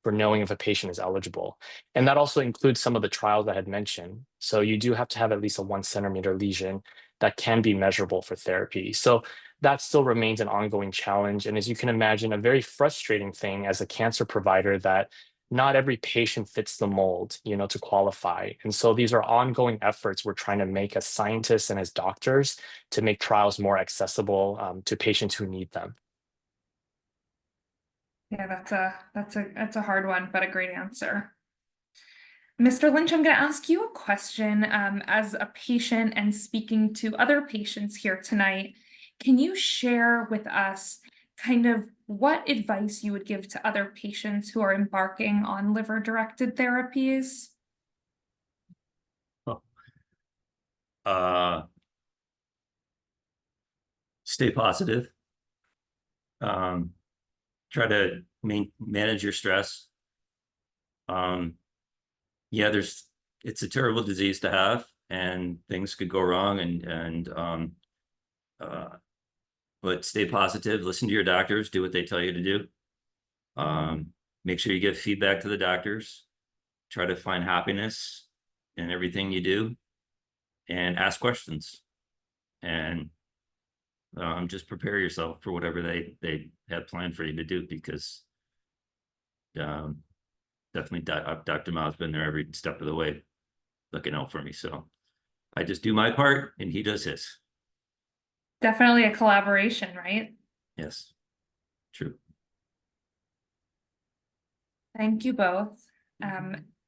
for knowing if a patient is eligible. And that also includes some of the trials I had mentioned. So you do have to have at least a 1 centimeter lesion that can be measurable for therapy. So that still remains an ongoing challenge. And as you can imagine, a very frustrating thing as a cancer provider, that not every patient fits the mold, to qualify. And so these are ongoing efforts we're trying to make as scientists and as doctors to make trials more accessible to patients who need them. Yeah, that's a hard one, but a great answer. Mr. Lynch, I'm going to ask you a question. As a patient and speaking to other patients here tonight, can you share with us kind of what advice you would give to other patients who are embarking on liver-directed therapies? Stay positive. Try to manage your stress. Yeah, it's a terrible disease to have, and things could go wrong, but stay positive, listen to your doctors, do what they tell you to do. Make sure you give feedback to the doctors, try to find happiness in everything you do, and ask questions, and just prepare yourself for whatever they have planned for you to do, because definitely Dr. Ma's been there every step of the way looking out for me. So I just do my part and he does his. Definitely a collaboration, right? Yes, true. Thank you both.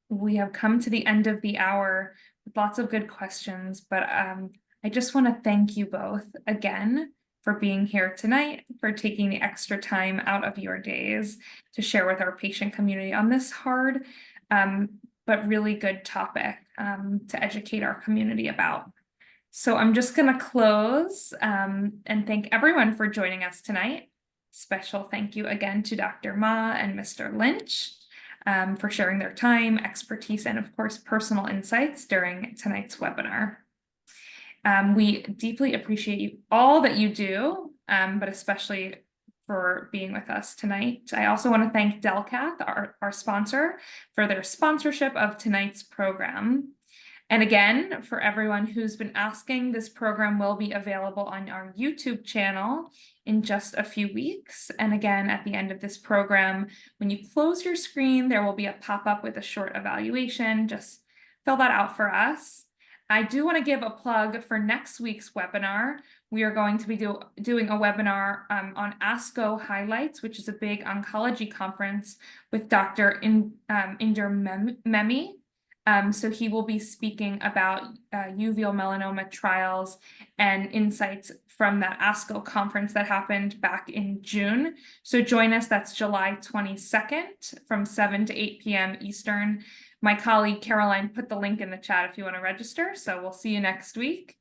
We have come to the end of the hour with lots of good questions, but I just want to thank you both again for being here tonight, for taking the extra time out of your days to share with our patient community on this hard but really good topic to educate our community about. So I'm just going to close and thank everyone for joining us tonight. Special thank you again to Dr. Ma and Mr. Lynch. for sharing their time, expertise, and of course, personal insights during tonight's webinar. We deeply appreciate all that you do, but especially for being with us tonight. I also want to thank Delcath, our sponsor, for their sponsorship of tonight's program. And again, for everyone who's been asking, this program will be available on our YouTube channel in just a few weeks. And again, at the end of this program, when you close your screen, there will be a pop-up with a short evaluation. Just fill that out for us. I do want to give a plug for next week's webinar. We are going to be doing a webinar on ASCO Highlights, which is a big oncology conference with Dr. Inder Memi. So he will be speaking about uveal melanoma trials and insights from that ASCO conference that happened back in June. So join us, that's July 22nd from 7 to 8 p.m. Eastern. My colleague Caroline put the link in the chat if you want to register. So we'll see you next week.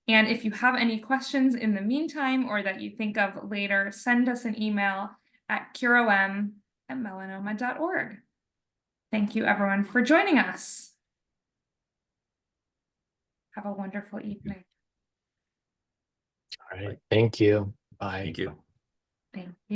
And if you have any questions in the meantime or that you think of later, send us an email at curom@melanoma.org. Thank you, everyone, for joining us. Have a wonderful evening. All right. Thank you. Bye. Thank you. Thank you.